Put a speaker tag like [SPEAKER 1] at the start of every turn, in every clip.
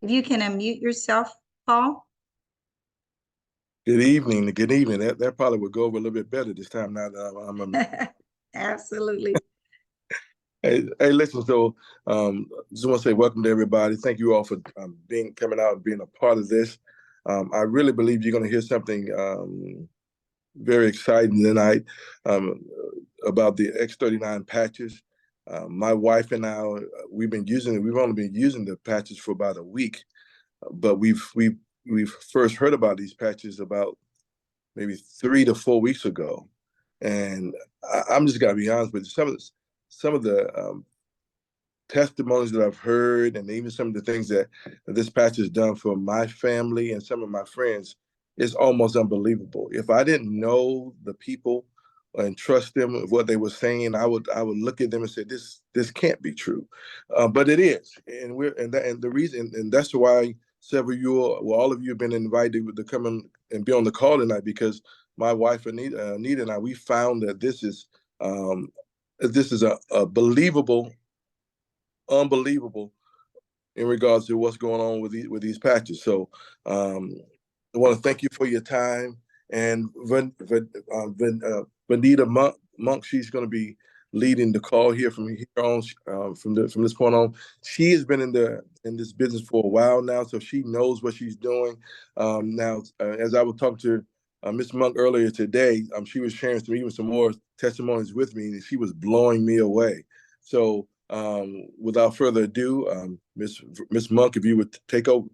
[SPEAKER 1] If you can unmute yourself, Paul.
[SPEAKER 2] Good evening. Good evening. That probably would go over a little bit better this time now that I'm
[SPEAKER 1] Absolutely.
[SPEAKER 2] Hey, listen. So, just want to say welcome to everybody. Thank you all for coming out and being a part of this. I really believe you're going to hear something very exciting tonight about the X39 patches. My wife and I, we've only been using the patches for about a week, but we've first heard about these patches about maybe 3 to 4 weeks ago, and I'm just gotta be honest with you. Some of the testimonies that I've heard, and even some of the things that this patch has done for my family and some of my friends, is almost unbelievable. If I didn't know the people and trust them with what they were saying, I would look at them and say, this can't be true, but it is, and the reason, and that's why several of you, well, all of you have been invited to come in and be on the call tonight, because my wife Anita and I, we found that this is a believable, unbelievable in regards to what's going on with these patches. So I want to thank you for your time. And Vanita Monk, she's going to be leading the call here from here on, from this point on. She has been in this business for a while now, so she knows what she's doing. Now, as I was talking to Ms. Monk earlier today, she was sharing some more testimonies with me, and she was blowing me away. So without further ado, Ms. Monk, if you would take over.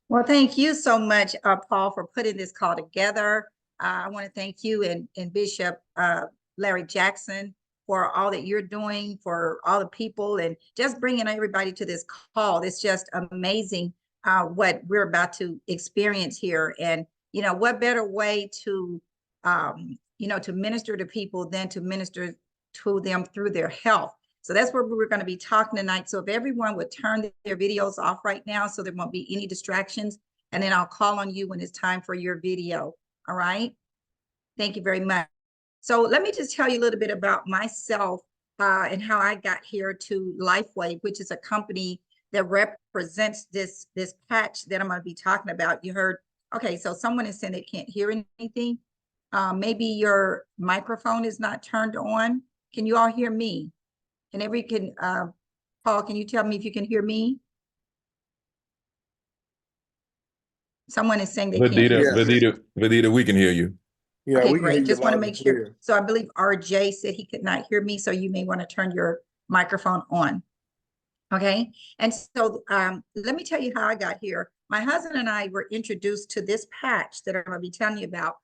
[SPEAKER 1] Well, thank you so much, Paul, for putting this call together. I want to thank you and Bishop Larry Jackson for all that you're doing for all the people and just bringing everybody to this call. It's just amazing what we're about to experience here. And, what better way to, to minister to people than to minister to them through their health. So that's where we're going to be talking tonight. So if everyone would turn their videos off right now so there won't be any distractions, and then I'll call on you when it's time for your video. All right. Thank you very much. So let me just tell you a little bit about myself and how I got here to Lifeway, which is a company that represents this patch that I'm going to be talking about. You heard, okay, so someone is saying they can't hear anything. Maybe your microphone is not turned on. Can you all hear me? Paul, can you tell me if you can hear me? Someone is saying they can't hear me.
[SPEAKER 3] Vanita, we can hear you.
[SPEAKER 2] Yeah,
[SPEAKER 1] okay,
[SPEAKER 2] we can
[SPEAKER 1] great.
[SPEAKER 2] hear you
[SPEAKER 1] Just want to
[SPEAKER 2] loud
[SPEAKER 1] make
[SPEAKER 2] and
[SPEAKER 1] sure.
[SPEAKER 2] clear.
[SPEAKER 1] So I believe RJ said he could not hear me, so you may want to turn your microphone on. Okay, and so let me tell you how I got here. My husband and I were introduced to this patch that I'm going to be telling you about,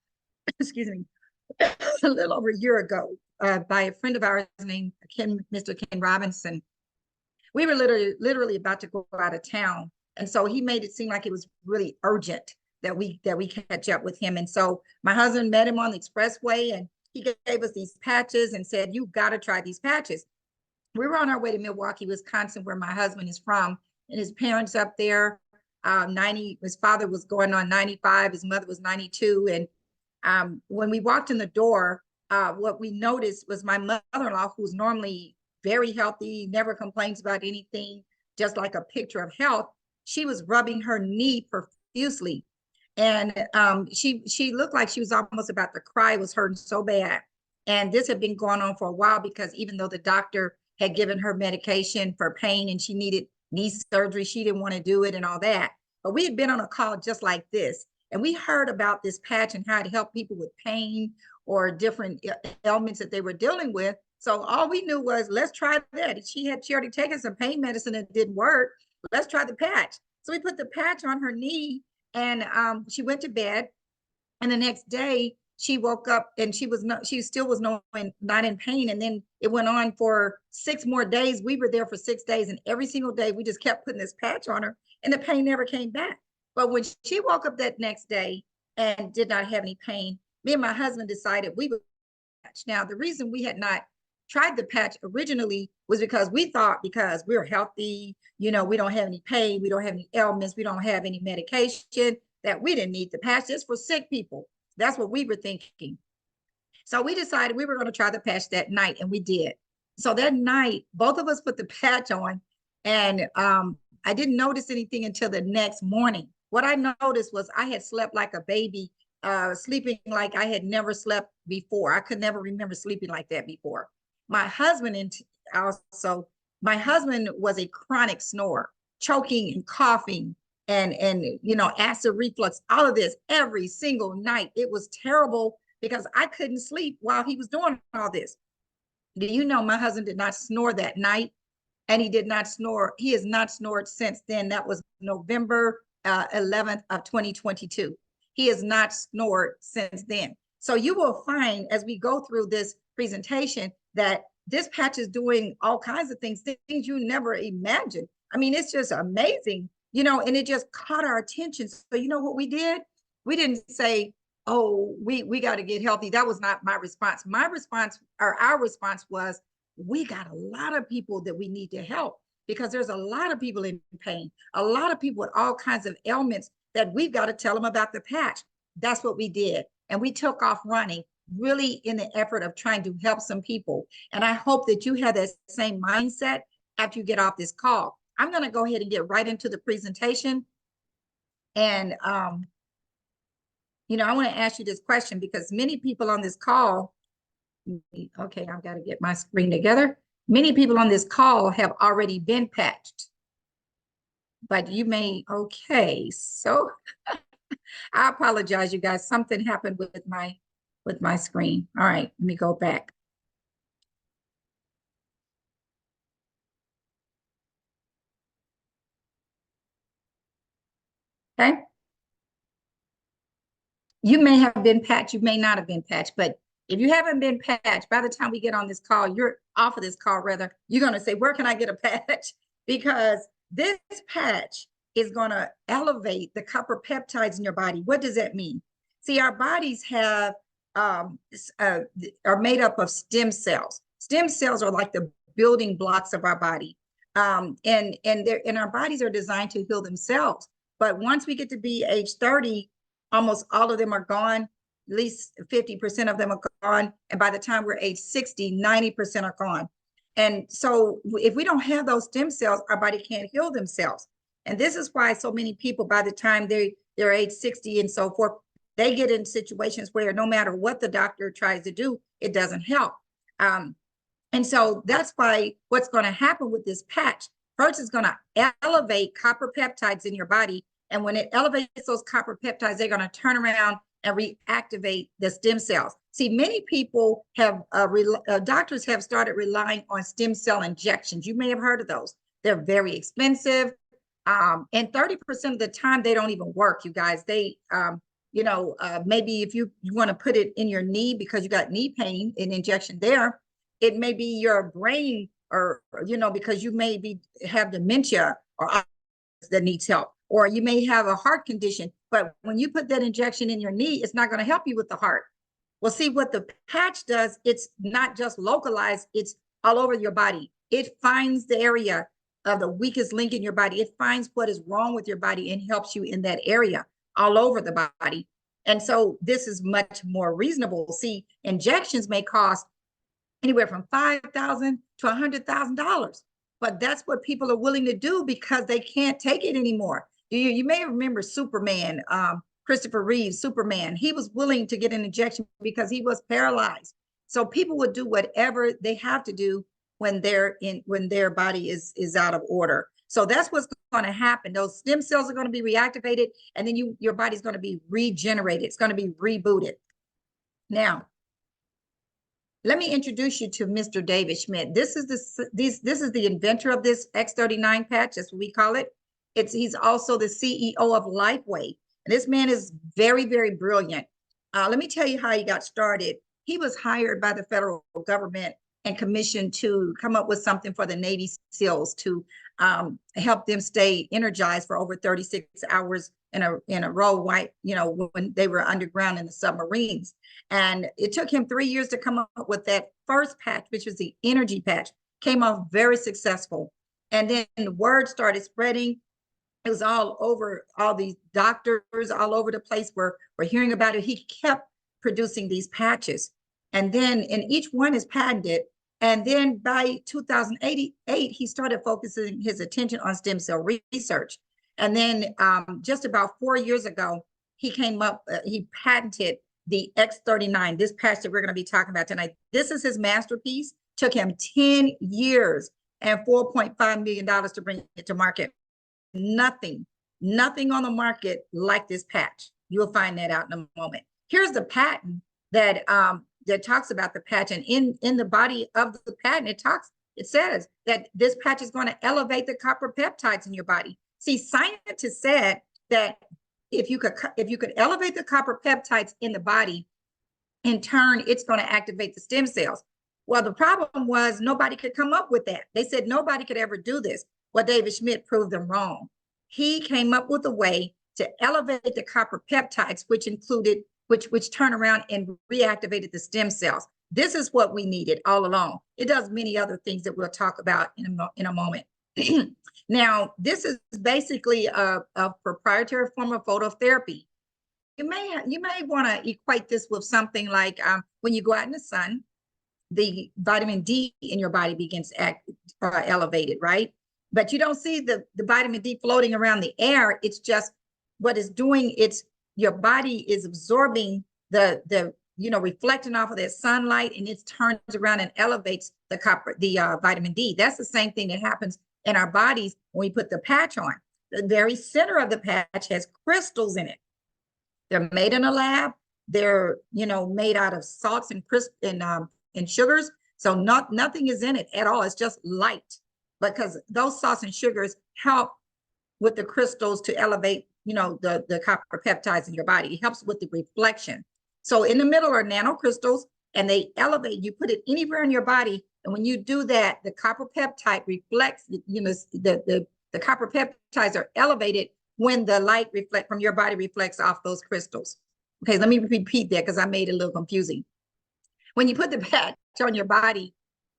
[SPEAKER 1] excuse me, a little over a year ago by a friend of ours named Mr. Ken Robinson. We were literally about to go out of town, and so he made it seem like it was really urgent that we catch up with him. And so my husband met him on the expressway, and he gave us these patches and said, "You got to try these patches." We were on our way to Milwaukee, Wisconsin, where my husband is from, and his parents up there. 90, his father was going on 95, his mother was 92, and when we walked in the door, what we noticed was my mother-in-law, who's normally very healthy, never complains about anything, just like a picture of health. She was rubbing her knee profusely. And she looked like she was almost about to cry. It was hurting so bad. And this had been going on for a while, because even though the doctor had given her medication for pain and she needed knee surgery, she didn't want to do it and all that. But we had been on a call just like this, and we heard about this patch and how it helped people with pain or different ailments that they were dealing with. So all we knew was, let's try that. She already taken some pain medicine and it didn't work. Let's try the patch. So we put the patch on her knee, and she went to bed. And the next day she woke up and she still was not in pain. And then it went on for 6 more days. We were there for 6 days, and every single day we just kept putting this patch on her, and the pain never came back. But when she woke up that next day and did not have any pain, me and my husband decided we would patch. Now, the reason we had not tried the patch originally was because we thought, because we're healthy, we don't have any pain, we don't have any ailments, we don't have any medication, that we didn't need the patch. It's for sick people. That's what we were thinking. So we decided we were going to try the patch that night, and we did. So that night, both of us put the patch on, and I didn't notice anything until the next morning. What I noticed was I had slept like a baby, sleeping like I had never slept before. I could never remember sleeping like that before. My husband also, my husband was a chronic snorer, choking and coughing and acid reflux, all of this every single night. It was terrible because I couldn't sleep while he was doing all this. Do you know my husband did not snore that night? And he did not snore. He has not snored since then. That was November 11th of 2022. He has not snored since then. So you will find as we go through this presentation that this patch is doing all kinds of things you never imagined. I mean, it's just amazing, and it just caught our attention. So you know what we did? We didn't say, oh, we got to get healthy. That was not my response. My response, or our response, was, we got a lot of people that we need to help, because there's a lot of people in pain, a lot of people with all kinds of ailments that we've got to tell them about the patch. That's what we did. And we took off running, really in the effort of trying to help some people. And I hope that you have that same mindset after you get off this call. I'm going to go ahead and get right into the presentation. And, I want to ask you this question, because many people on this call, okay, I've got to get my screen together. Many people on this call have already been patched, but you may, okay, so I apologize, you guys. Something happened with my screen. All right, let me go back. Okay. You may have been patched, you may not have been patched, but if you haven't been patched, by the time we get on this call, you're off of this call rather, you're going to say, where can I get a patch? Because this patch is going to elevate the copper peptides in your body. What does that mean? See, our bodies are made up of stem cells. Stem cells are like the building blocks of our body. And our bodies are designed to heal themselves. But once we get to be age 30, almost all of them are gone. At least 50% of them are gone. And by the time we're age 60, 90% are gone. And so if we don't have those stem cells, our body can't heal themselves. And this is why so many people, by the time they're age 60 and so forth, they get in situations where no matter what the doctor tries to do, it doesn't help. And so that's why what's going to happen with this patch, first is going to elevate copper peptides in your body. And when it elevates those copper peptides, they're going to turn around and reactivate the stem cells. See, many people have, doctors have started relying on stem cell injections. You may have heard of those. They're very expensive. And 30% of the time, they don't even work, you guys. They, maybe if you want to put it in your knee because you got knee pain, an injection there, it may be your brain or, because you may have dementia or that needs help. Or you may have a heart condition, but when you put that injection in your knee, it's not going to help you with the heart. Well, see what the patch does, it's not just localized, it's all over your body. It finds the area of the weakest link in your body. It finds what is wrong with your body and helps you in that area all over the body. And so this is much more reasonable. See, injections may cost anywhere from $5,000 to $100,000, but that's what people are willing to do because they can't take it anymore. You may remember Superman, Christopher Reeve, Superman. He was willing to get an injection because he was paralyzed. So people would do whatever they have to do when their body is out of order. So that's what's going to happen. Those stem cells are going to be reactivated, and then your body's going to be regenerated. It's going to be rebooted. Now, let me introduce you to Mr. David Schmidt. This is the inventor of this X39 patch. That's what we call it. He's also the CEO of Lifeway. And this man is very, very brilliant. Let me tell you how he got started. He was hired by the federal government and commissioned to come up with something for the Navy SEALs to help them stay energized for over 36 hours in a row, when they were underground in the submarines. And it took him 3 years to come up with that first patch, which was the energy patch. Came off very successful. And then the word started spreading. It was all over, all these doctors all over the place were hearing about it. He kept producing these patches. And then, and each one is patented. And then by 2008, he started focusing his attention on stem cell research. And then just about 4 years ago, he came up, he patented the X39, this patch that we're going to be talking about tonight. This is his masterpiece. Took him 10 years and $4.5 million to bring it to market. Nothing on the market like this patch. You'll find that out in a moment. Here's the patent that that talks about the patch, and in the body of the patent, it says that this patch is going to elevate the copper peptides in your body. See, scientists said that if you could elevate the copper peptides in the body, in turn, it's going to activate the stem cells. Well, the problem was nobody could come up with that. They said nobody could ever do this. Well, David Schmidt proved them wrong. He came up with a way to elevate the copper peptides, which turn around and reactivated the stem cells. This is what we needed all along. It does many other things that we'll talk about in a moment. Now, this is basically a proprietary form of phototherapy. You may want to equate this with something like when you go out in the sun, the vitamin D in your body begins to act elevated, right? But you don't see the vitamin D floating around the air. It's just what it's doing. It's your body is absorbing the reflecting off of that sunlight, and it turns around and elevates the vitamin D. That's the same thing that happens in our bodies when we put the patch on. The very center of the patch has crystals in it. They're made in a lab. They're made out of salts and sugars. So nothing is in it at all. It's just light, because those salts and sugars help with the crystals to elevate the copper peptides in your body. It helps with the reflection. So in the middle are nanocrystals, and they elevate. You put it anywhere in your body, and when you do that, the copper peptide reflects. The copper peptides are elevated when the light from your body reflects off those crystals. Okay, let me repeat that because I made it a little confusing. When you put the patch on your body,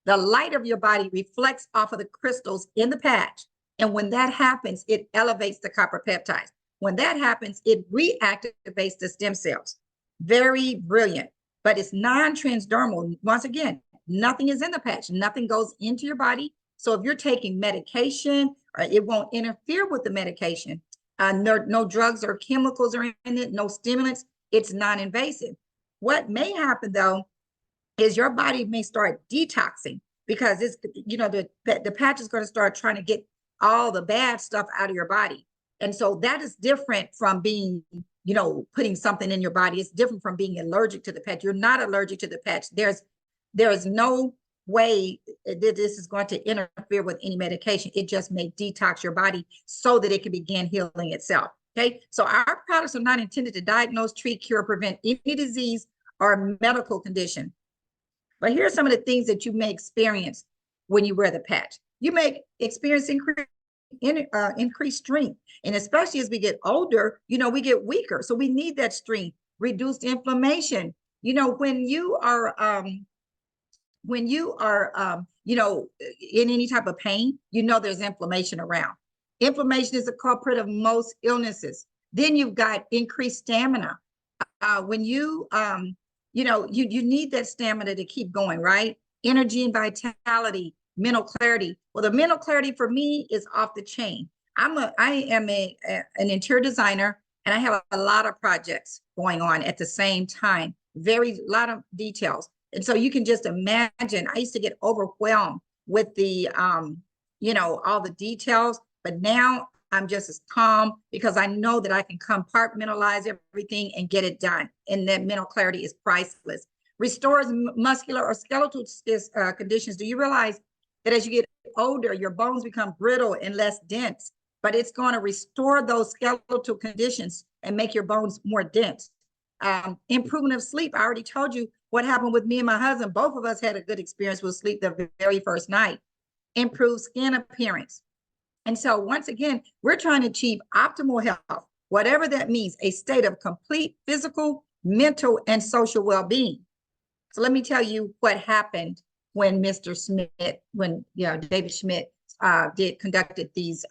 [SPEAKER 1] the light of your body reflects off of the crystals in the patch. And when that happens, it elevates the copper peptides. When that happens, it reactivates the stem cells. Very brilliant, but it's non-transdermal. Once again, nothing is in the patch. Nothing goes into your body. So if you're taking medication, it won't interfere with the medication. No drugs or chemicals are in it, no stimulants. It's non-invasive. What may happen, though, is your body may start detoxing, because it's the patch is going to start trying to get all the bad stuff out of your body. And so that is different from being putting something in your body. It's different from being allergic to the patch. You're not allergic to the patch. There is no way that this is going to interfere with any medication. It just may detox your body so that it can begin healing itself. Okay, so our products are not intended to diagnose, treat, cure, prevent any disease or medical condition. But here are some of the things that you may experience when you wear the patch. You may experience increased strength, and especially as we get older, we get weaker. So we need that strength. Reduced inflammation. When you are in any type of pain, there's inflammation around. Inflammation is a culprit of most illnesses. Then you've got increased stamina. When you need that stamina to keep going, right? Energy and vitality, mental clarity. Well, the mental clarity for me is off the chain. I am an interior designer, and I have a lot of projects going on at the same time. Lot of details. And so you can just imagine, I used to get overwhelmed with the, all the details, but now I'm just as calm because I know that I can compartmentalize everything and get it done. And that mental clarity is priceless. Restores muscular or skeletal conditions. Do you realize that as you get older, your bones become brittle and less dense, but it's going to restore those skeletal conditions and make your bones more dense. Improvement of sleep. I already told you what happened with me and my husband. Both of us had a good experience with sleep the very first night. Improved skin appearance. And so once again, we're trying to achieve optimal health, whatever that means, a state of complete physical, mental, and social well-being. So let me tell you what happened when David Schmidt conducted these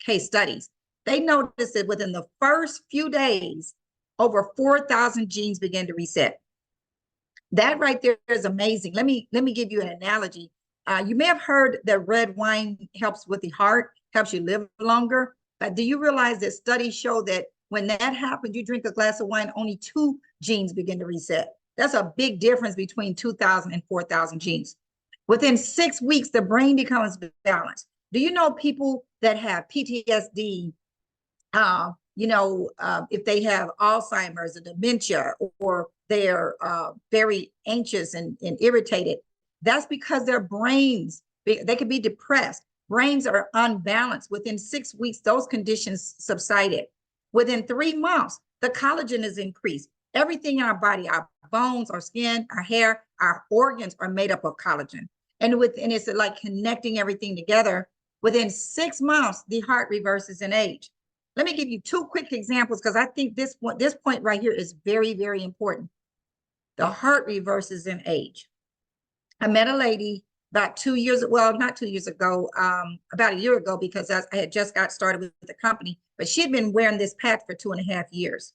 [SPEAKER 1] case studies. They noticed that within the first few days, over 4,000 genes began to reset. That right there is amazing. Let me give you an analogy. You may have heard that red wine helps with the heart, helps you live longer. But do you realize that studies show that when that happens, you drink a glass of wine, only 2 genes begin to reset. That's a big difference between 2,000 and 4,000 genes. Within 6 weeks, the brain becomes balanced. Do you know people that have PTSD, if they have Alzheimer's or dementia, or they're very anxious and irritated, that's because their brains, they could be depressed. Brains are unbalanced. Within 6 weeks, those conditions subsided. Within 3 months, the collagen is increased. Everything in our body, our bones, our skin, our hair, our organs are made up of collagen. And it's like connecting everything together. Within 6 months, the heart reverses in age. Let me give you 2 quick examples, because I think this point right here is very, very important. The heart reverses in age. I met a lady about 2 years, well, not 2 years ago, about a year ago, because I had just got started with the company, but she had been wearing this patch for 2.5 years.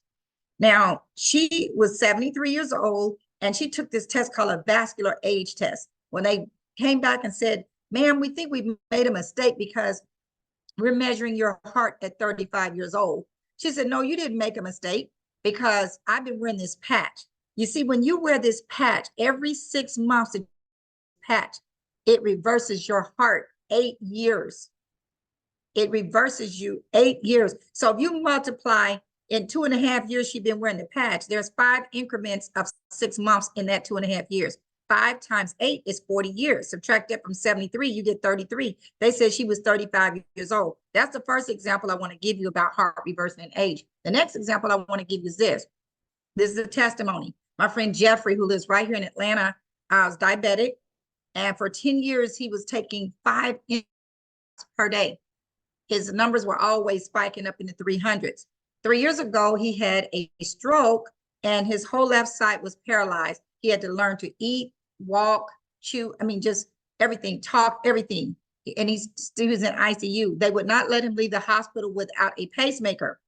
[SPEAKER 1] Now, she was 73 years old, and she took this test called a vascular age test. When they came back and said, ma'am, we think we made a mistake because we're measuring your heart at 35 years old. She said, no, you didn't make a mistake, because I've been wearing this patch. You see, when you wear this patch, every 6 months, patch, it reverses your heart 8 years. It reverses you 8 years. So if you multiply, in 2.5 years she's been wearing the patch, there's 5 increments of 6 months in that 2.5 years. 5 times 8 is 40 years. Subtract that from 73, you get 33. They said she was 35 years old. That's the first example I want to give you about heart reversing in age. The next example I want to give you is this. This is a testimony. My friend Jeffrey, who lives right here in Atlanta, was diabetic. And for 10 years, he was taking 5 per day. His numbers were always spiking up in the 300s. 3 years ago, he had a stroke, and his whole left side was paralyzed. He had to learn to eat, walk, chew, just everything, talk, everything. And he was in ICU. They would not let him leave the hospital without a pacemaker.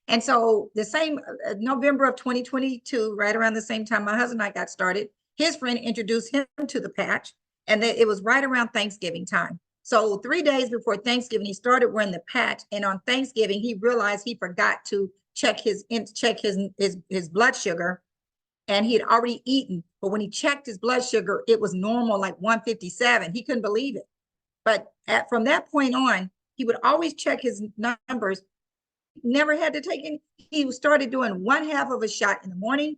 [SPEAKER 1] And so the same November of 2022, right around the same time my husband and I got started, his friend introduced him to the patch, and it was right around Thanksgiving time. So 3 days before Thanksgiving, he started wearing the patch, and on Thanksgiving, he realized he forgot to check his blood sugar, and he had already eaten. But when he checked his blood sugar, it was normal, like 157. He couldn't believe it. But from that point on, he would always check his numbers. Never had to take any. He started doing 1/2 of a shot in the morning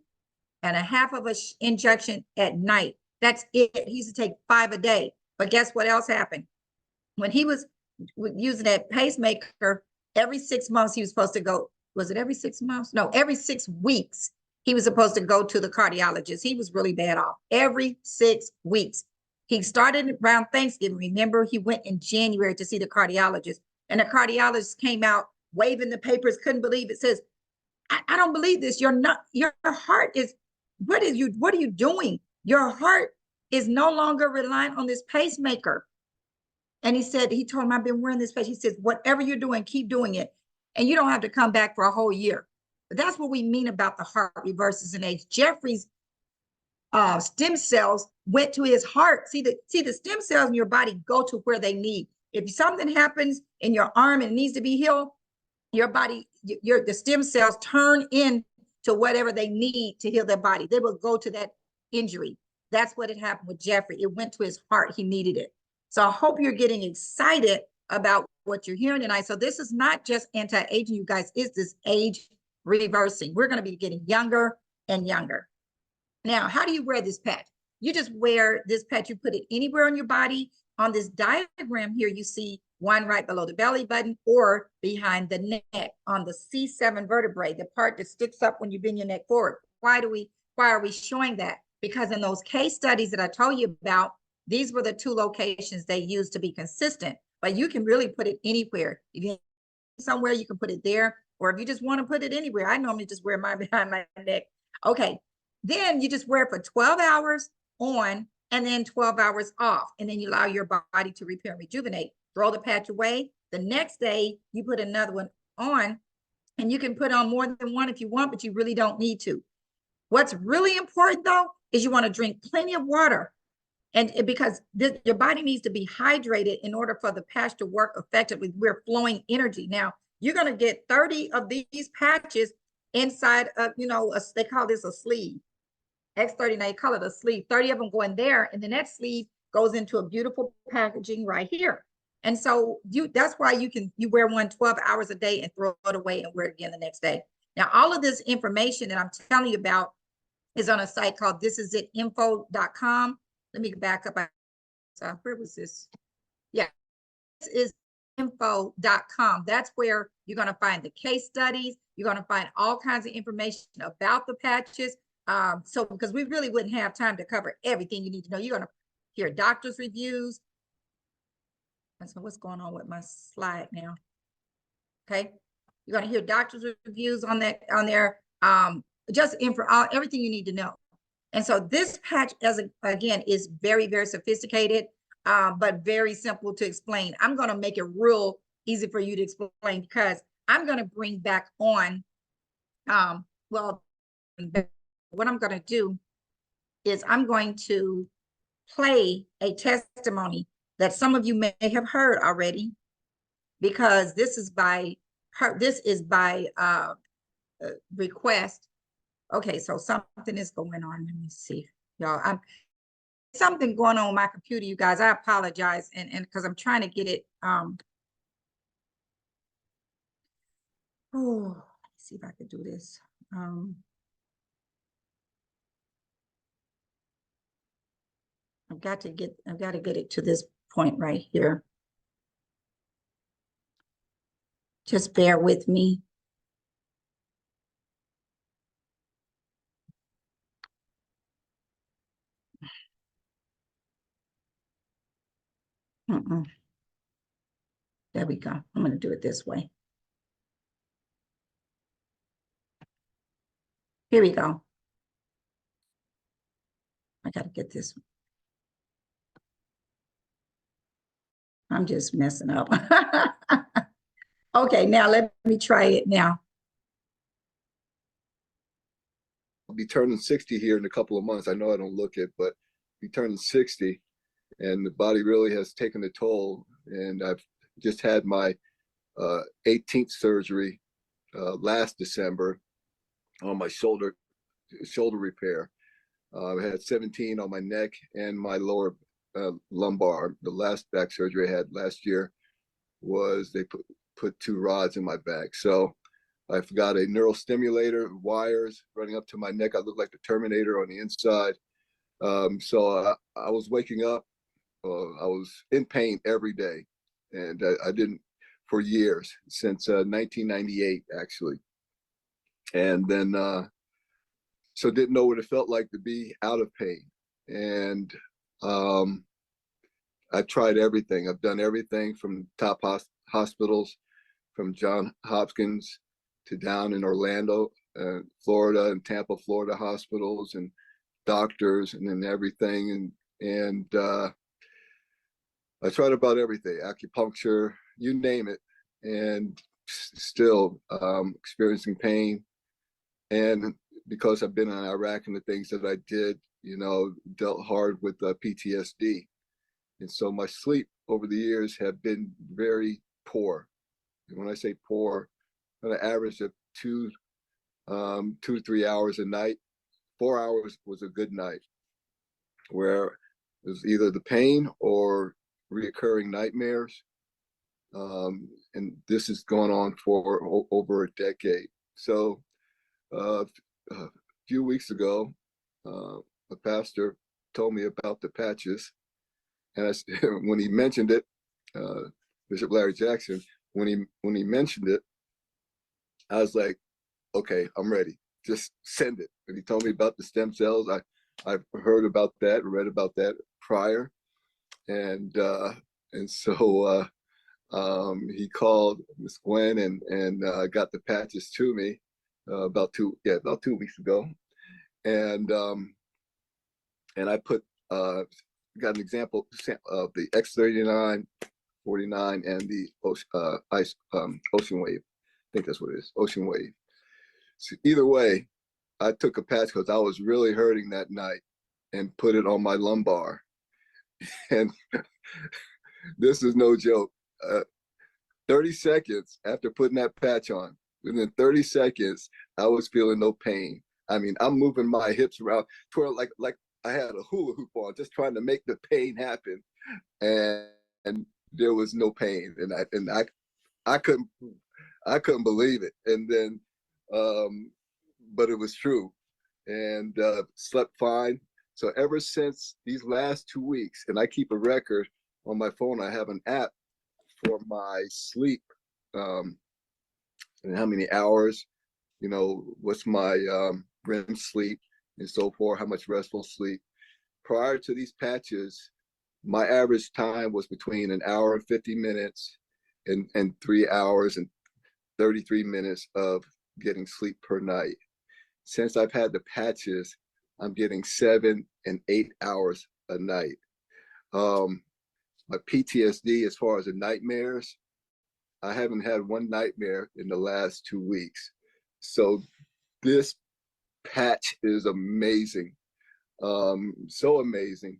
[SPEAKER 1] and 1/2 of an injection at night. That's it. He used to take 5 a day. But guess what else happened? When he was using that pacemaker, every 6 months he was supposed to go. Was it every 6 months? No, every 6 weeks he was supposed to go to the cardiologist. He was really bad off. Every 6 weeks. He started around Thanksgiving. Remember, he went in January to see the cardiologist, and the cardiologist came out waving the papers, couldn't believe it. Says, I don't believe this. Your heart is, what are you doing? Your heart is no longer relying on this pacemaker. And he told him, I've been wearing this patch. He says, whatever you're doing, keep doing it. And you don't have to come back for a whole year. But that's what we mean about the heart reverses in age. Jeffrey's stem cells went to his heart. See the stem cells in your body go to where they need. If something happens in your arm and it needs to be healed, your body, the stem cells turn in to whatever they need to heal their body. They will go to that injury. That's what had happened with Jeffrey. It went to his heart. He needed it. So I hope you're getting excited about what you're hearing tonight. So this is not just anti-aging, you guys. It's this age reversing. We're going to be getting younger and younger. Now, how do you wear this patch? You just wear this patch. You put it anywhere on your body. On this diagram here, you see one right below the belly button or behind the neck on the C7 vertebrae, the part that sticks up when you bend your neck forward. Why are we showing that? Because in those case studies that I told you about, these were the 2 locations they used to be consistent, but you can really put it anywhere. If you somewhere, you can put it there, or if you just want to put it anywhere. I normally just wear mine behind my neck. Okay, then you just wear it for 12 hours on and then 12 hours off, and then you allow your body to repair and rejuvenate. Throw the patch away. The next day, you put another one on, and you can put on more than one if you want, but you really don't need to. What's really important, though, is you want to drink plenty of water. And because your body needs to be hydrated in order for the patch to work effectively. We're flowing energy. Now, you're going to get 30 of these patches inside of, they call this a sleeve. X30, they call it a sleeve. 30 of them go in there, and then that sleeve goes into a beautiful packaging right here. And so that's why you wear one 12 hours a day and throw it away and wear it again the next day. Now, all of this information that I'm telling you about is on a site called thisisit.info.com. Let me back up. Where was this? Yeah, this is info.com. That's where you're going to find the case studies. You're going to find all kinds of information about the patches. So because we really wouldn't have time to cover everything you need to know. You're going to hear doctors' reviews. So what's going on with my slide now? Okay, you're going to hear doctors' reviews on there. Just everything you need to know. And so this patch, again, is very, very sophisticated, but very simple to explain. I'm going to make it real easy for you to explain, because I'm going to bring back on, what I'm going to do is I'm going to play a testimony that some of you may have heard already, because this is by request. Okay, so something is going on. Let me see, y'all. Something going on with my computer, you guys. I apologize, and because I'm trying to get it. Oh, let's see if I can do this. I've got to get it to this point right here. Just bear with me. There we go. I'm going to do it this way. Here we go. I got to get this. I'm just messing up. Okay, now let me try it now.
[SPEAKER 3] I'll be turning 60 here in a couple of months. I know I don't look it, but be turning 60, and the body really has taken a toll. And I've just had my 18th surgery last December on my shoulder repair. I had 17 on my neck and my lower lumbar. The last back surgery I had last year was they put 2 rods in my back. So I've got a neural stimulator, wires running up to my neck. I look like the Terminator on the inside. So I was waking up. I was in pain every day, and I didn't for years, since 1998, actually. And then, so didn't know what it felt like to be out of pain. And I've tried everything. I've done everything from top hospitals, from Johns Hopkins to down in Orlando, Florida, and Tampa, Florida hospitals, and doctors, and then everything. And I tried about everything, acupuncture, you name it, and still experiencing pain. And because I've been in Iraq and the things that I did, dealt hard with PTSD. And so my sleep over the years have been very poor. And when I say poor, on an average of 2 to 3 hours a night. 4 hours was a good night, where it was either the pain or reoccurring nightmares. And this has gone on for over a decade. So a few weeks ago, a pastor told me about the patches. And when he mentioned it, Bishop Larry Jackson, when he mentioned it, I was like, okay, I'm ready. Just send it. And he told me about the stem cells. I've heard about that, read about that prior. And so he called Miss Gwen and got the patches to me about 2 weeks ago. And I put got an example of the X39, 49, and the Ocean Wave. I think that's what it is, Ocean Wave. So either way, I took a patch because I was really hurting that night. and put it on my lumbar. And this is no joke. 30 seconds after putting that patch on, within 30 seconds, I was feeling no pain. I mean, I'm moving my hips around, twirl like I had a hula hoop on, just trying to make the pain happen, and there was no pain, and I couldn't believe it. And then, but it was true, and slept fine. So ever since these last 2 weeks, and I keep a record on my phone. I have an app for my sleep, and how many hours, what's my REM sleep and so forth, how much restful sleep. Prior to these patches, my average time was between an hour and 50 minutes and 3 hours and 33 minutes of getting sleep per night. Since I've had the patches, I'm getting 7 and 8 hours a night. My PTSD, as far as the nightmares, I haven't had one nightmare in the last 2 weeks. So this patch is amazing. So amazing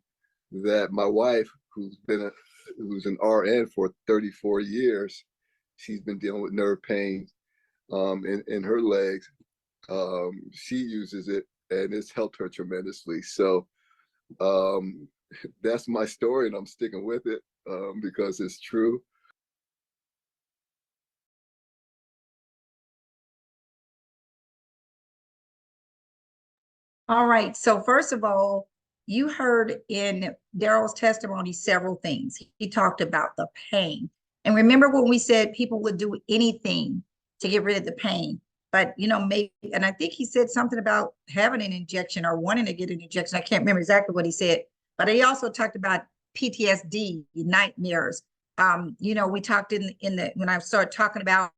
[SPEAKER 3] that my wife, who's an RN for 34 years, she's been dealing with nerve pain in her legs. She uses it and it's helped her tremendously. So that's my story, and I'm sticking with it because it's true.
[SPEAKER 1] All right. So first of all, you heard in Daryl's testimony several things. He talked about the pain. And remember when we said people would do anything to get rid of the pain, but maybe, and I think he said something about having an injection or wanting to get an injection. I can't remember exactly what he said, but he also talked about PTSD, nightmares. We talked in the when I started talking about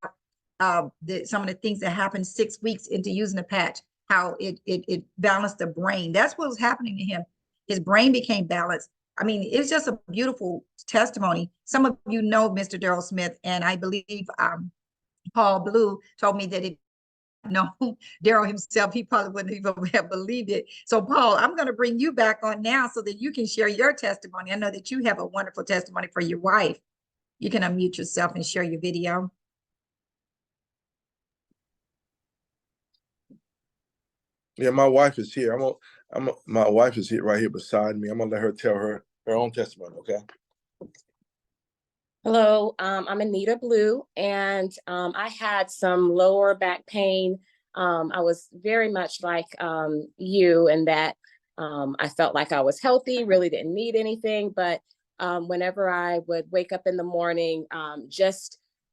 [SPEAKER 1] some of the things that happened 6 weeks into using the patch, how it balanced the brain. That's what was happening to him. His brain became balanced. I mean, it's just a beautiful testimony. Some of you know Mr. Daryl Smith, and I believe Paul Blue told me that Daryl himself, he probably wouldn't even have believed it. So Paul, I'm going to bring you back on now so that you can share your testimony. I know that you have a wonderful testimony for your wife. You can unmute yourself and share your video.
[SPEAKER 2] Yeah, my wife is here. My wife is here right here beside me. I'm gonna let her tell her own testimony. Okay.
[SPEAKER 4] Hello, I'm Anita Blue, and I had some lower back pain. I was very much like you in that I felt like I was healthy, really didn't need anything, but whenever I would wake up in the morning, if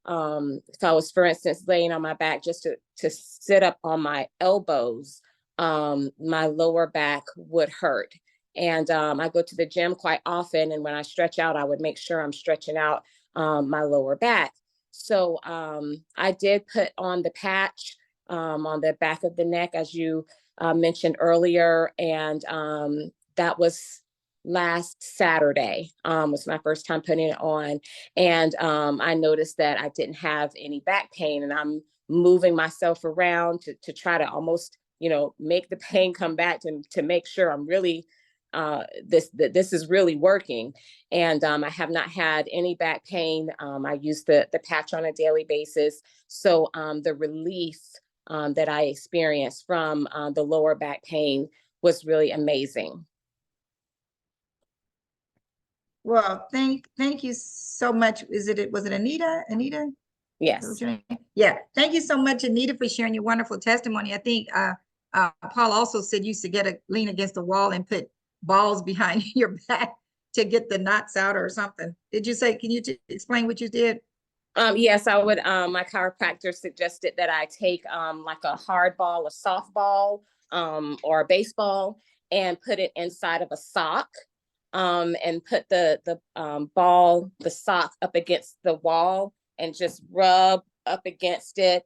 [SPEAKER 4] I was, for instance, laying on my back, just to sit up on my elbows, my lower back would hurt. And I go to the gym quite often, and when I stretch out, I would make sure I'm stretching out my lower back. So I did put on the patch on the back of the neck, as you mentioned earlier, and that was last Saturday, was my first time putting it on. And I noticed that I didn't have any back pain, and I'm moving myself around to try to almost, make the pain come back to make sure I'm really, this is really working. And I have not had any back pain. I use the patch on a daily basis. So the relief that I experienced from the lower back pain was really amazing.
[SPEAKER 1] Well, thank you so much. Was it Anita? Anita?
[SPEAKER 4] Yes.
[SPEAKER 1] Yeah. Thank you so much, Anita, for sharing your wonderful testimony. I think Paul also said you used to lean against the wall and put balls behind your back to get the knots out or something. Did you say, can you explain what you did?
[SPEAKER 4] Yes, I would. My chiropractor suggested that I take like a hard ball, a softball, or a baseball, and put it inside of a sock, and put the ball, the sock, up against the wall and just rub up against it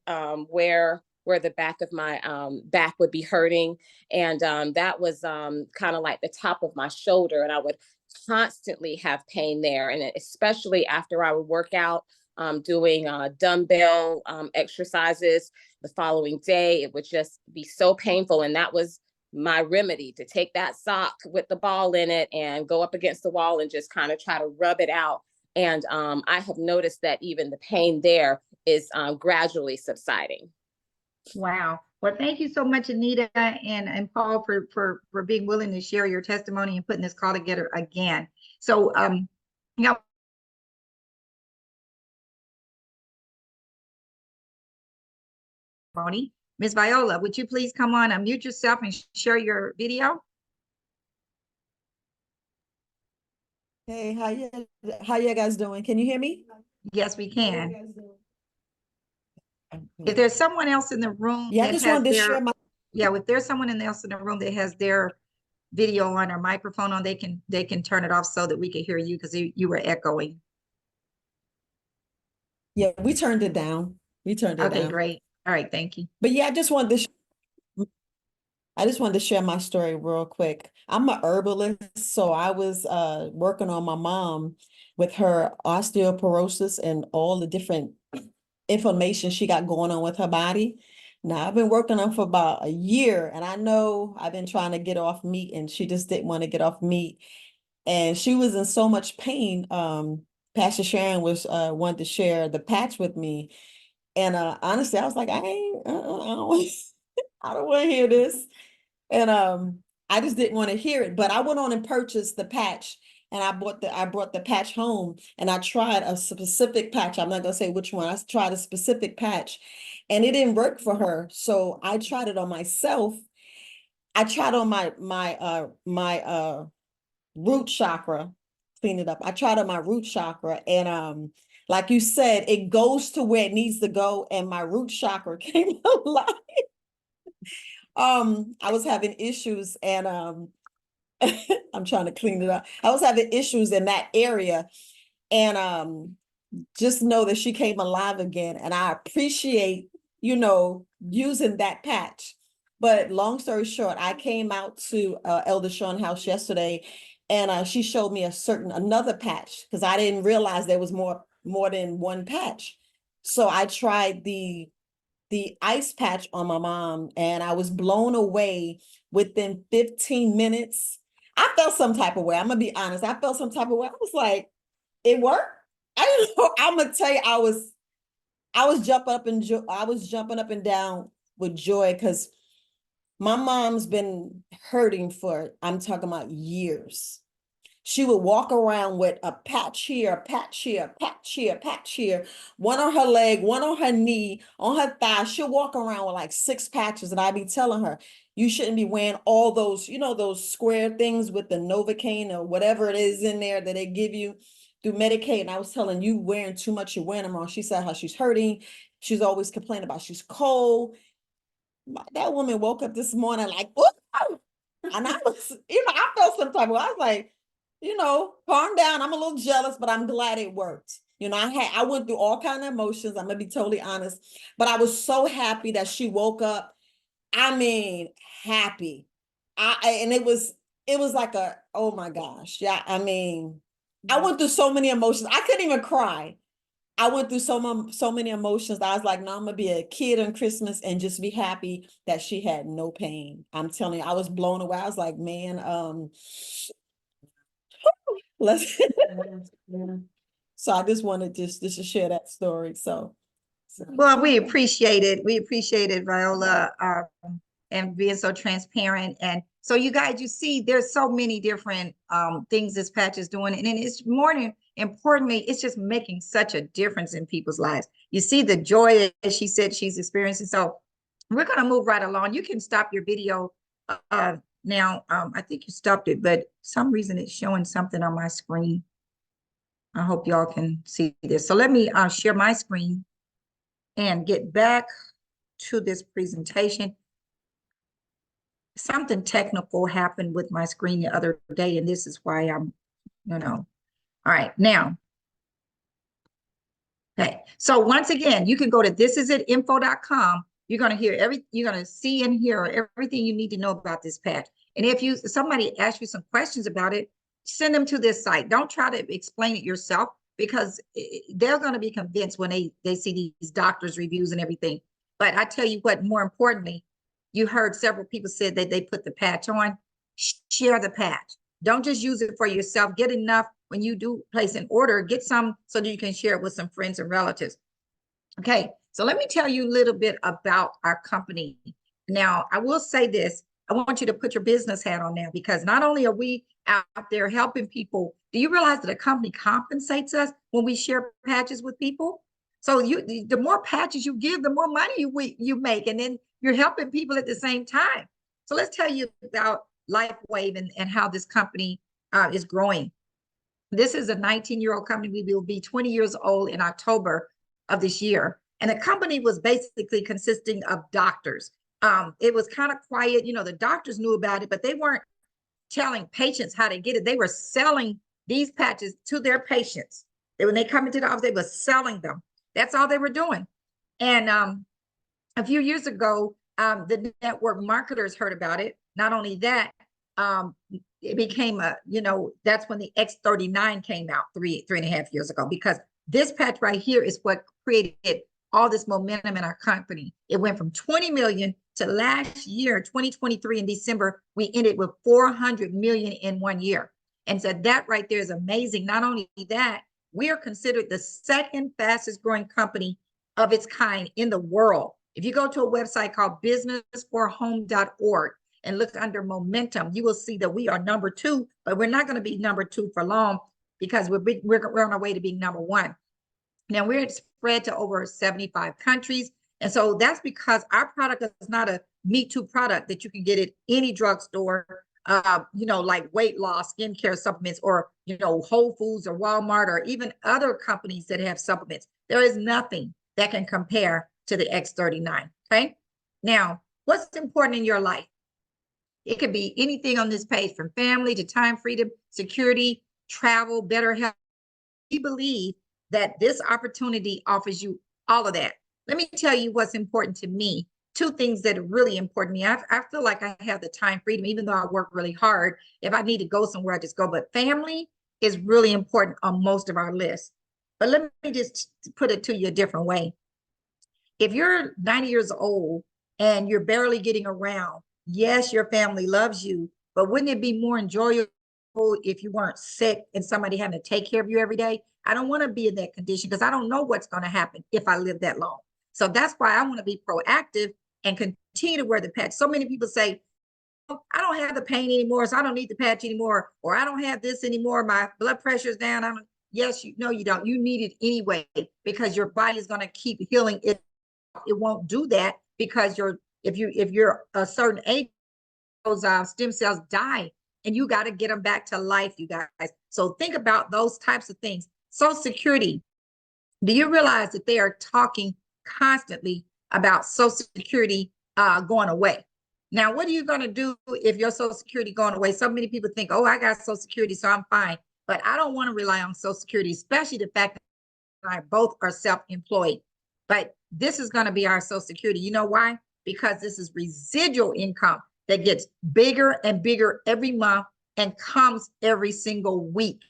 [SPEAKER 4] where the back of my back would be hurting. And that was kind of like the top of my shoulder, and I would constantly have pain there. And especially after I would work out, doing dumbbell exercises the following day, it would just be so painful. And that was my remedy, to take that sock with the ball in it and go up against the wall and just kind of try to rub it out. And I have noticed that even the pain there is gradually subsiding.
[SPEAKER 1] Wow. Well, thank you so much, Anita and Paul, for being willing to share your testimony and putting this call together again. So, you know, Ms. Viola, would you please come on, unmute yourself and share your video?
[SPEAKER 5] Hey, how you guys doing? Can you hear me?
[SPEAKER 1] Yes, we can. If there's someone else in the room
[SPEAKER 5] Yeah, I
[SPEAKER 1] that
[SPEAKER 5] just
[SPEAKER 1] has
[SPEAKER 5] wanted to
[SPEAKER 1] their,
[SPEAKER 5] share my
[SPEAKER 1] if there's someone else in the room that has their video on or microphone on, they can turn it off so that we can hear you, because you were echoing.
[SPEAKER 5] Yeah, we turned it down. We turned it
[SPEAKER 1] Okay,
[SPEAKER 5] down.
[SPEAKER 1] great. All right, thank you.
[SPEAKER 5] But yeah, I just wanted to share my story real quick. I'm a herbalist, so I was working on my mom with her osteoporosis and all the different inflammation she got going on with her body. Now, I've been working on for about a year, and I know I've been trying to get off meat, and she just didn't want to get off meat. And she was in so much pain. Pastor Sharon was wanted to share the patch with me. And honestly, I was like, I don't, I don't want to hear this. And I just didn't want to hear it. But I went on and purchased the patch, and I brought the patch home, and I tried a specific patch. I'm not gonna say which one. I tried a specific patch, and it didn't work for her. So I tried it on myself. I tried on my root chakra, clean it up. I tried on my root chakra, and like you said, it goes to where it needs to go, and my root chakra came alive. I was having issues, and I'm trying to clean it up. I was having issues in that area, and just know that she came alive again, and I appreciate, using that patch. But long story short, I came out to Elder Sean house yesterday, and she showed me another patch, because I didn't realize there was more than one patch. So I tried the ice patch on my mom, and I was blown away. Within 15 minutes, I felt some type of way. I'm gonna be honest. I felt some type of way. I was like, it worked. I didn't know. I'm gonna tell you, I was jumping up and down with joy, because my mom's been hurting for, I'm talking about years. She would walk around with a patch here, a patch here, a patch here, a patch here, one on her leg, one on her knee, on her thigh. She'll walk around with like 6 patches, and I'd be telling her, you shouldn't be wearing all those, those square things with the Novocaine or whatever it is in there that they give you through Medicaid. And I was telling you, wearing too much, you're wearing them wrong. She said how she's hurting. She's always complaining about she's cold. That woman woke up this morning like, oh, and I was, I felt some type of, I was like, calm down. I'm a little jealous, but I'm glad it worked. I went through all kinds of emotions. I'm gonna be totally honest, but I was so happy that she woke up. I mean, happy. And it was like oh my gosh. Yeah. I mean, I went through so many emotions. I couldn't even cry. I went through so many emotions. I was like, no, I'm gonna be a kid on Christmas and just be happy that she had no pain. I'm telling you, I was blown away. I was like, man, let's so I just wanted just to share that story. So
[SPEAKER 1] Well, we appreciate it. We appreciate it, Viola, and being so transparent. And so you guys, you see, there's so many different things this patch is doing. And then it's more importantly, it's just making such a difference in people's lives. You see the joy that she said she's experiencing. So we're going to move right along. You can stop your video now. I think you stopped it, but some reason it's showing something on my screen. I hope y'all can see this. So let me share my screen and get back to this presentation. Something technical happened with my screen the other day, and this is why I'm, all right, now. Okay, so once again, you can go to thisisit.info.com. You're going to hear you're going to see and hear everything you need to know about this patch. And if somebody asks you some questions about it, send them to this site. Don't try to explain it yourself, because they're going to be convinced when they see these doctors' reviews and everything. But I tell you what, more importantly, you heard several people said that they put the patch on. Share the patch. Don't just use it for yourself. Get enough when you do place an order. Get some so that you can share it with some friends and relatives. Okay, so let me tell you a little bit about our company. Now, I will say this. I want you to put your business hat on now, because not only are we out there helping people, do you realize that a company compensates us when we share patches with people? So the more patches you give, the more money you make, and then you're helping people at the same time. So let's tell you about LifeWave and how this company is growing. This is a 19-year-old company. We will be 20 years old in October of this year. And the company was basically consisting of doctors. It was kind of quiet. You know, the doctors knew about it, but they weren't telling patients how to get it. They were selling these patches to their patients. When they come into the office, they were selling them. That's all they were doing. And a few years ago, the network marketers heard about it. Not only that, it became that's when the X39 came out three and a half years ago, because this patch right here is what created all this momentum in our company. It went from 20 million to last year, 2023 in December, we ended with 400 million in 1 year. And so that right there is amazing. Not only that, we are considered the second fastest growing company of its kind in the world. If you go to a website called businessforhome.org and look under momentum, you will see that we are number 2, but we're not going to be number 2 for long, because we're on our way to being number 1. Now we're spread to over 75 countries. And so that's because our product is not a Me Too product that you can get at any drugstore, like weight loss, skincare supplements, or, Whole Foods or Walmart, or even other companies that have supplements. There is nothing that can compare to the X39. Okay. Now, what's important in your life? It could be anything on this page, from family to time freedom, security, travel, better health. We believe that this opportunity offers you all of that. Let me tell you what's important to me. 2 things that are really important to me. I feel like I have the time freedom, even though I work really hard. If I need to go somewhere, I just go. But family is really important on most of our lists. But let me just put it to you a different way. If you're 90 years old and you're barely getting around, yes, your family loves you, but wouldn't it be more enjoyable if you weren't sick and somebody having to take care of you every day? I don't want to be in that condition, because I don't know what's going to happen if I live that long. So that's why I want to be proactive and continue to wear the patch. So many people say, oh, I don't have the pain anymore, so I don't need the patch anymore, or I don't have this anymore, my blood pressure is down. Yes, you don't. You need it anyway, because your body is going to keep healing. It won't do that, because if you're a certain age, those stem cells die, and you got to get them back to life, you guys. So think about those types of things. Social Security. Do you realize that they are talking constantly about Social Security going away? Now, what are you going to do if your Social Security going away? So many people think, oh, I got Social Security, so I'm fine. But I don't want to rely on Social Security, especially the fact that I both are self-employed. But this is going to be our Social Security. You know why? Because this is residual income that gets bigger and bigger every month and comes every single week.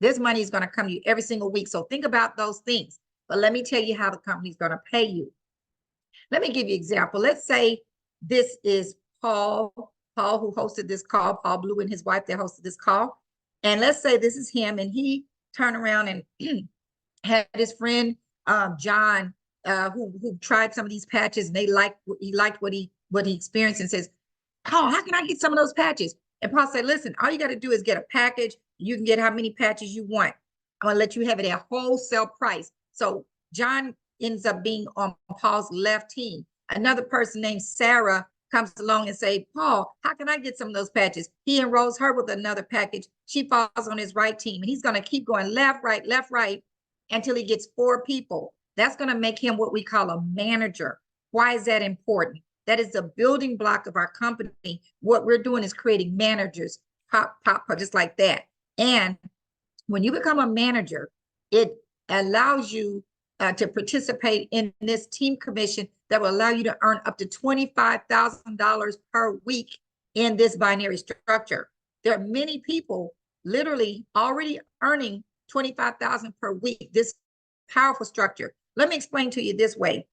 [SPEAKER 1] This money is going to come to you every single week. So think about those things. But let me tell you how the company is going to pay you. Let me give you an example. Let's say this is Paul who hosted this call, Paul Blue and his wife that hosted this call. And let's say this is him, and he turned around and had his friend John who tried some of these patches, and he liked what he experienced, and says, oh, how can I get some of those patches? And Paul said, listen, all you got to do is get a package. You can get how many patches you want. I'm going to let you have it at wholesale price. So John ends up being on Paul's left team. Another person named Sarah comes along and say, Paul, how can I get some of those patches? He enrolls her with another package. She falls on his right team. And he's going to keep going left, right, until he gets 4 people. That's going to make him what we call a manager. Why is that important? That is the building block of our company. What we're doing is creating managers, pop, just like that. And when you become a manager, it allows you to participate in this team commission that will allow you to earn up to $25,000 per week in this binary structure. There are many people literally already earning $25,000 per week, this powerful structure. Let me explain to you this way.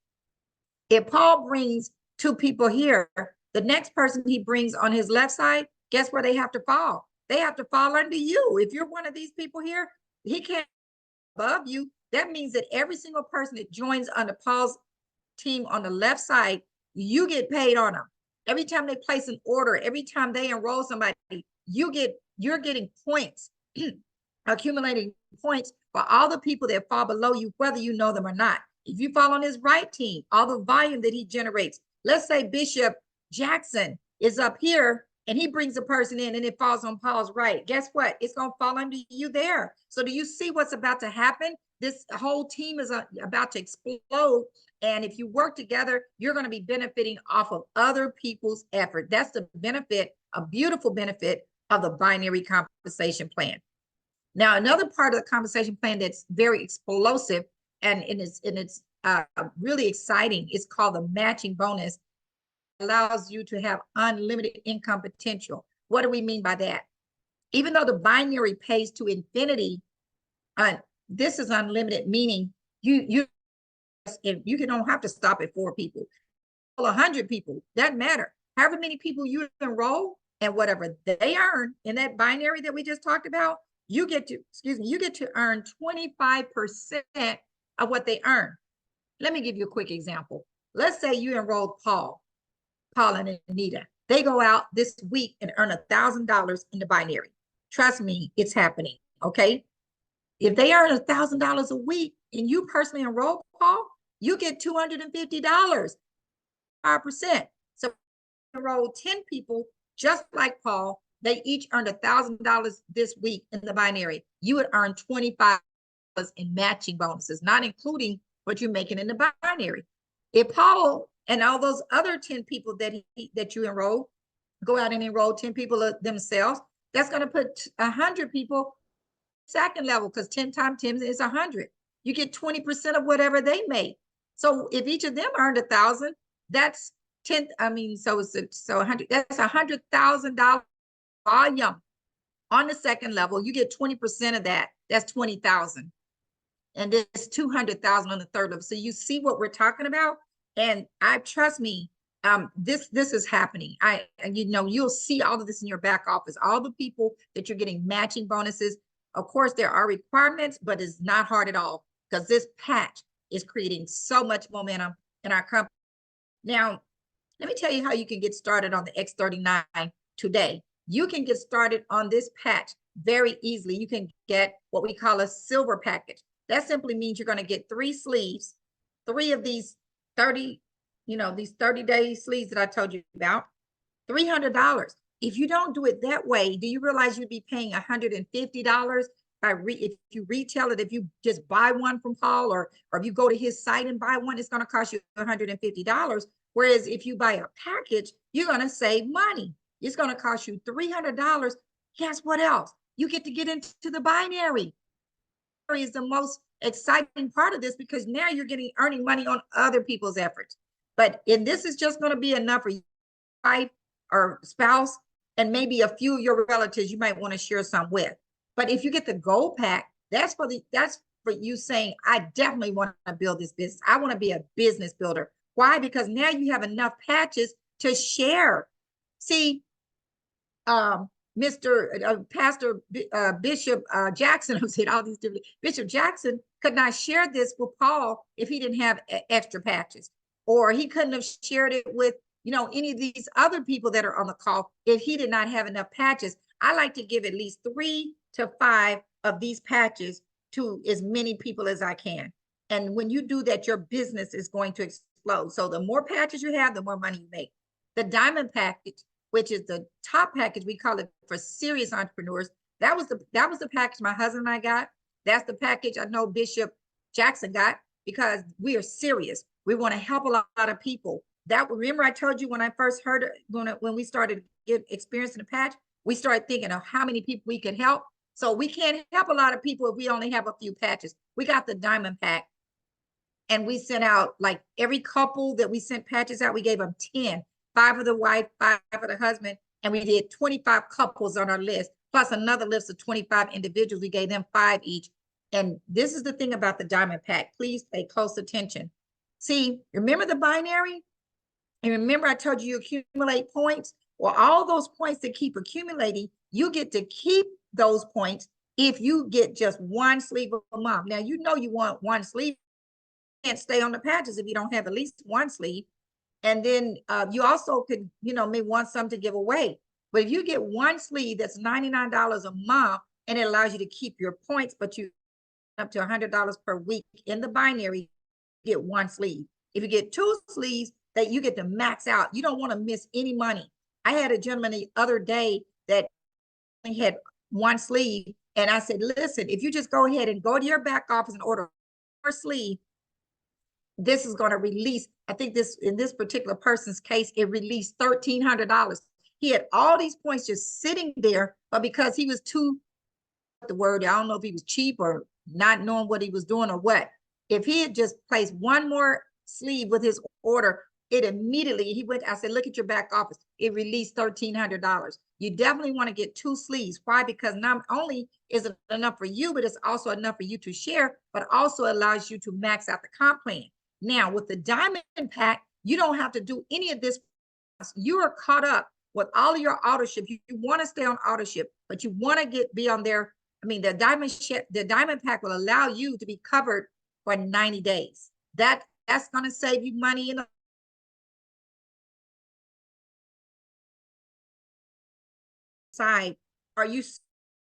[SPEAKER 1] If Paul brings 2 people here, the next person he brings on his left side, guess where they have to fall? They have to fall under you. If you're one of these people here, he can't above you. That means that every single person that joins under Paul's team on the left side, you get paid on them. Every time they place an order, every time they enroll somebody, you're getting points, accumulating points for all the people that fall below you, whether you know them or not. If you fall on his right team, all the volume that he generates, let's say Bishop Jackson is up here and he brings a person in and it falls on Paul's right. Guess what? It's going to fall under you there. So do you see what's about to happen? This whole team is about to explode. And if you work together, you're going to be benefiting off of other people's effort. That's the benefit, a beautiful benefit of the binary compensation plan. Now, another part of the compensation plan that's very explosive and it's really exciting is called the matching bonus. It allows you to have unlimited income potential. What do we mean by that? Even though the binary pays to infinity, this is unlimited, meaning you don't have to stop at 4 people, 100 people, doesn't matter. However many people you enroll and whatever they earn in that binary that we just talked about, you get to earn 25% of what they earn. Let me give you a quick example. Let's say you enrolled Paul and Anita. They go out this week and earn $1,000 in the binary. Trust me, it's happening, okay? If they earn $1,000 a week and you personally enroll Paul, you get $250, 5%. So enroll 10 people just like Paul, they each earned $1,000 this week in the binary. You would earn $25 in matching bonuses, not including what you're making in the binary. If Paul and all those other 10 people that you enroll go out and enroll 10 people themselves, that's going to put 100 people second level, because 10 times 10 is 100. You get 20% of whatever they make. So if each of them earned 1,000, that's 10. I mean, so 100. That's $100,000 volume on the second level. You get 20% of that. That's 20,000, and there's 200,000 on the third level. So you see what we're talking about, and trust me, this is happening. You'll see all of this in your back office. All the people that you're getting matching bonuses. Of course, there are requirements, but it's not hard at all because this patch is creating so much momentum in our company. Now, let me tell you how you can get started on the X39 today. You can get started on this patch very easily. You can get what we call a silver package. That simply means you're going to get 3 sleeves, 3 of these 30, these 30-day sleeves that I told you about, $300. If you don't do it that way, do you realize you'd be paying $150 if you retail it? If you just buy one from Paul, or if you go to his site and buy one, it's going to cost you $150. Whereas if you buy a package, you're going to save money. It's going to cost you $300. Guess what else? You get to get into the binary. Is the most exciting part of this, because now you're earning money on other people's efforts. But this is just going to be enough for your wife or spouse, and maybe a few of your relatives you might want to share some with. But if you get the gold pack, that's for you saying, I definitely want to build this business. I want to be a business builder. Why? Because now you have enough patches to share. See, Pastor Bishop Jackson, who said all these different, Bishop Jackson could not share this with Paul if he didn't have extra patches, or he couldn't have shared it with any of these other people that are on the call if he did not have enough patches. I like to give at least 3 to 5 of these patches to as many people as I can. And when you do that, your business is going to explode. So the more patches you have, the more money you make. The diamond package, which is the top package, we call it for serious entrepreneurs. That was the package my husband and I got. That's the package I know Bishop Jackson got, because we are serious. We want to help a lot of people. Remember I told you when I first heard it, when we started experiencing the patch, we started thinking of how many people we could help. So we can't help a lot of people if we only have a few patches. We got the diamond pack, and we sent out, like, every couple that we sent patches out, we gave them 10, 5 for the wife, 5 for the husband, and we did 25 couples on our list, plus another list of 25 individuals. We gave them 5 each. And this is the thing about the diamond pack. Please pay close attention. See, remember the binary? And remember, I told you accumulate points. Well, all those points that keep accumulating, you get to keep those points if you get just one sleeve a month. Now, you know you want one sleeve. You can't stay on the patches if you don't have at least one sleeve. And then you also could, may want some to give away. But if you get one sleeve, that's $99 a month, and it allows you to keep your points, but you up to $100 per week in the binary, you get one sleeve. If you get two sleeves, that you get to max out. You don't want to miss any money. I had a gentleman the other day that had one sleeve, and I said, listen, if you just go ahead and go to your back office and order a sleeve, this is going to release, I think this, in this particular person's case, it released $1,300. He had all these points just sitting there, but because he was too, the word, I don't know if he was cheap or not knowing what he was doing or what. If he had just placed one more sleeve with his order, it immediately, he went, I said, look at your back office. It released $1,300. You definitely want to get two sleeves. Why? Because not only is it enough for you, but it's also enough for you to share, but also allows you to max out the comp plan. Now, with the diamond pack, you don't have to do any of this. You are caught up with all of your auto ship. You want to stay on auto ship, but you want to be on there. I mean, the diamond pack will allow you to be covered for 90 days. That's going to save you money in the side. Are you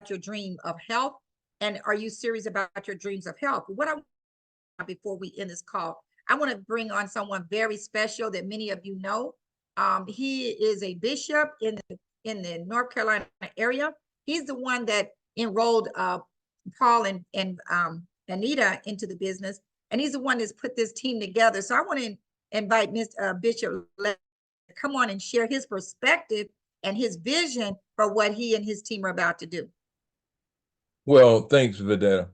[SPEAKER 1] your dream of health, and are you serious about your dreams of health? What I want before we end this call, I want to bring on someone very special that many of you know. He is a bishop in the North Carolina area. He's the one that enrolled Paul and Anita into the business, and he's the one that's put this team together. So I want to invite Mr. Bishop to come on and share his perspective and his vision for what he and his team are about to do.
[SPEAKER 6] Well, thanks, Videtta.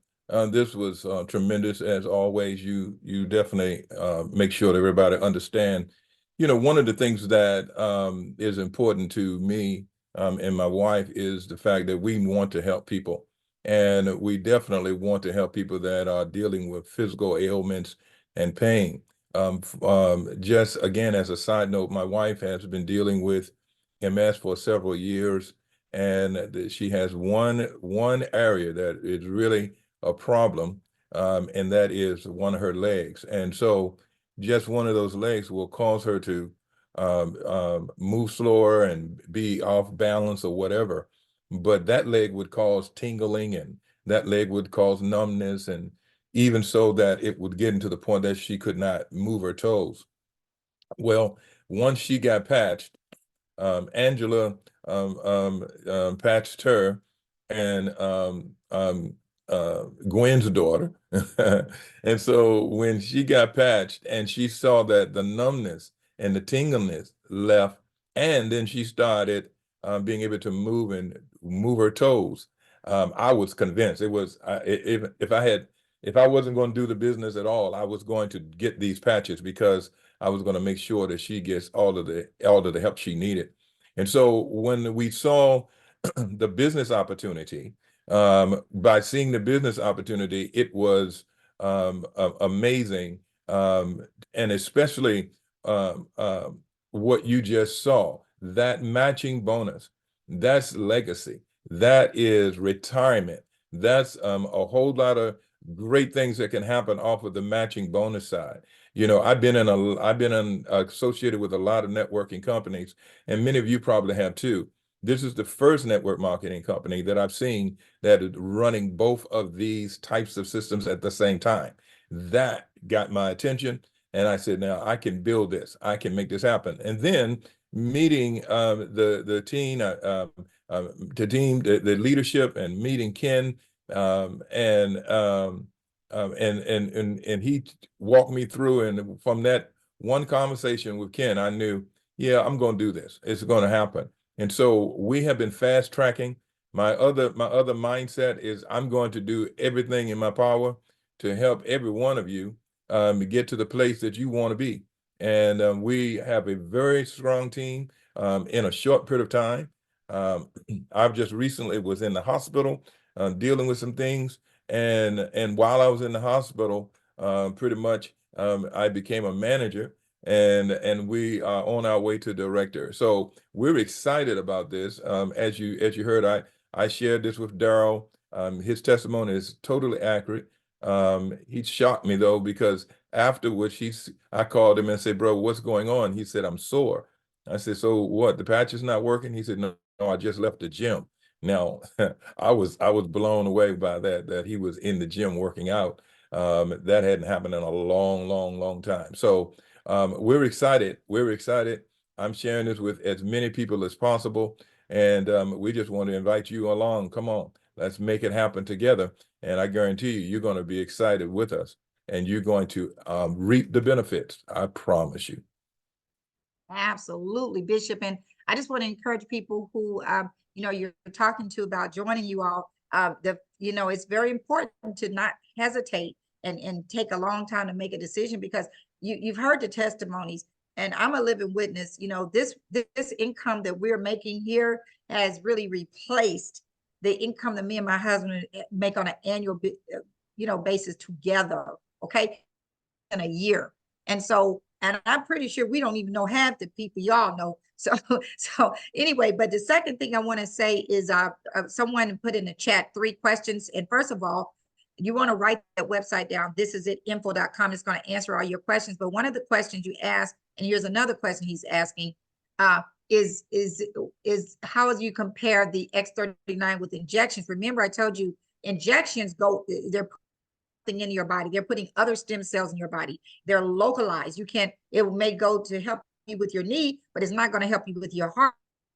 [SPEAKER 6] This was tremendous as always. You definitely make sure that everybody understand. One of the things that is important to me and my wife is the fact that we want to help people, and we definitely want to help people that are dealing with physical ailments and pain. Just again, as a side note, my wife has been dealing with MS for several years. And she has one area that is really a problem, and that is one of her legs. And so just one of those legs will cause her to move slower and be off balance or whatever. But that leg would cause tingling, and that leg would cause numbness, and even so that it would get into the point that she could not move her toes. Well, once she got patched, Angela patched her, and Gwen's daughter. And so when she got patched and she saw that the numbness and the tingleness left, and then she started being able to move her toes, I was convinced it was if I wasn't going to do the business at all, I was going to get these patches because I was going to make sure that she gets all of the help she needed. And so when we saw the business opportunity, by seeing the business opportunity, it was amazing, and especially what you just saw, that matching bonus, that's legacy, that is retirement, that's a whole lot of great things that can happen off of the matching bonus side. I've been associated with a lot of networking companies, and many of you probably have too. This is the first network marketing company that I've seen that is running both of these types of systems at the same time. That got my attention, and I said, now I can build this. I can make this happen. And then meeting the team, the leadership, and meeting Ken, and he walked me through, and from that one conversation with Ken, I knew, yeah, I'm going to do this. It's going to happen. And so we have been fast tracking. My other mindset is I'm going to do everything in my power to help every one of you get to the place that you want to be. And we have a very strong team in a short period of time. I've just recently was in the hospital dealing with some things. And while I was in the hospital, pretty much I became a manager and we are on our way to director. So we're excited about this. As you heard, I shared this with Daryl. His testimony is totally accurate. He shocked me though, because afterwards I called him and said, "Bro, what's going on?" He said, "I'm sore." I said, "So what? The patch is not working?" He said, "No, I just left the gym." Now, I was blown away by that he was in the gym working out. That hadn't happened in a long time. So we're excited. We're excited. I'm sharing this with as many people as possible, and we just want to invite you along. Come on, let's make it happen together. And I guarantee you, you're going to be excited with us, and you're going to reap the benefits. I promise you.
[SPEAKER 1] Absolutely, Bishop. And I just want to encourage people who, you're talking to about joining you all. It's very important to not hesitate and take a long time to make a decision, because you've heard the testimonies, and I'm a living witness. This income that we're making here has really replaced the income that me and my husband make on an annual, basis together. Okay, in a year. And I'm pretty sure we don't even know half the people y'all know. So anyway, but the second thing I want to say is someone put in the chat 3 questions. And first of all, you want to write that website down. This is it, info.com. It's going to answer all your questions. But one of the questions you asked, and here's another question he's asking, is how do you compare the X39 with injections? Remember, I told you injections they're in your body. They're putting other stem cells in your body. They're localized. It may go to help you with your knee, but it's not going to help you with your heart.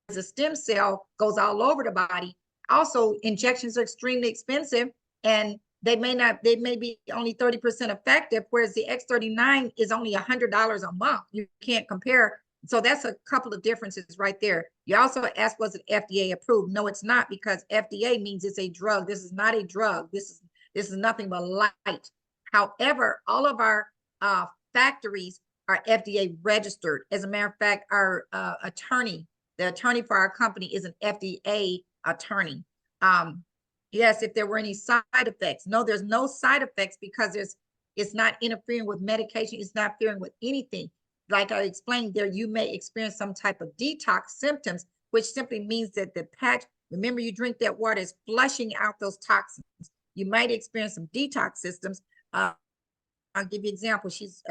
[SPEAKER 1] The stem cell goes all over the body. Also, injections are extremely expensive, and they may be only 30% effective, whereas the X39 is only $100 a month. You can't compare. So that's a couple of differences right there. You also asked, was it FDA approved? No, it's not, because FDA means it's a drug. This is not a drug. This is nothing but light. However, all of our factories are FDA registered. As a matter of fact, our the attorney for our company is an FDA attorney. Yes, if there were any side effects. No, there's no side effects, because it's not interfering with medication. It's not interfering with anything. Like I explained there, you may experience some type of detox symptoms, which simply means that the patch, remember, you drink that water, is flushing out those toxins. You might experience some detox systems. I'll give you an example. She's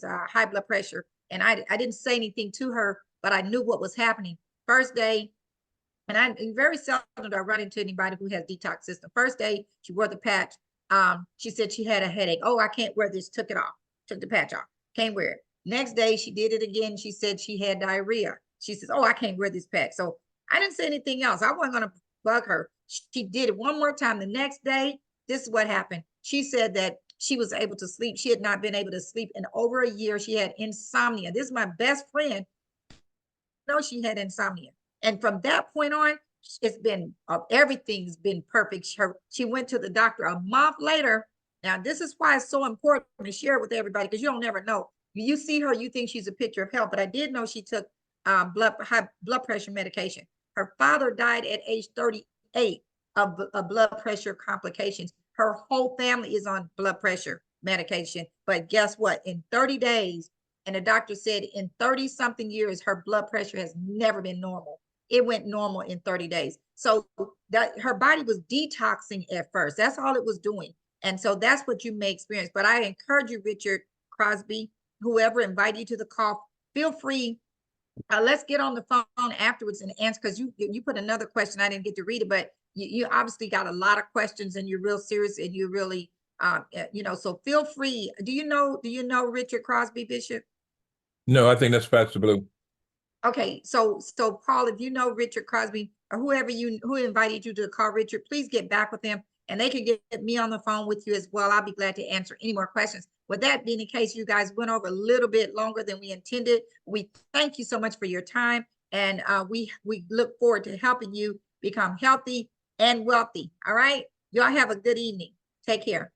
[SPEAKER 1] high blood pressure, and I didn't say anything to her, but I knew what was happening. First day, and I very seldom do I run into anybody who has detox system. First day, she wore the patch. She said she had a headache. Oh, I can't wear this. Took it off. Took the patch off. Can't wear it. Next day, she did it again. She said she had diarrhea. She says, oh, I can't wear this patch. So I didn't say anything else. I wasn't going to bug her. She did it one more time. The next day, this is what happened. She said that she was able to sleep. She had not been able to sleep in over a year. She had insomnia. This is my best friend. No, she had insomnia. And from that point on, it's been, everything's been perfect. She went to the doctor a month later. Now, this is why it's so important to share it with everybody, because you don't never know. You see her, you think she's a picture of health, but I did know she took high blood pressure medication. Her father died at age 38 of blood pressure complications. Her whole family is on blood pressure medication. But guess what? In 30 days, and the doctor said in 30 something years, her blood pressure has never been normal. It went normal in 30 days. So that her body was detoxing at first. That's all it was doing. And so that's what you may experience. But I encourage you, Richard Crosby, whoever invited you to the call, feel free. Let's get on the phone afterwards and answer, because you put another question. I didn't get to read it, but you obviously got a lot of questions, and you're real serious, and you're really, so feel free. Do you know Richard Crosby, Bishop?
[SPEAKER 6] No, I think that's Pastor Blue.
[SPEAKER 1] Okay, so Paul, if you know Richard Crosby, or who invited you to call Richard, please get back with them, and they can get me on the phone with you as well. I'll be glad to answer any more questions. With that being the case, you guys went over a little bit longer than we intended. We thank you so much for your time, and we look forward to helping you become healthy and wealthy. All right, y'all have a good evening. Take care.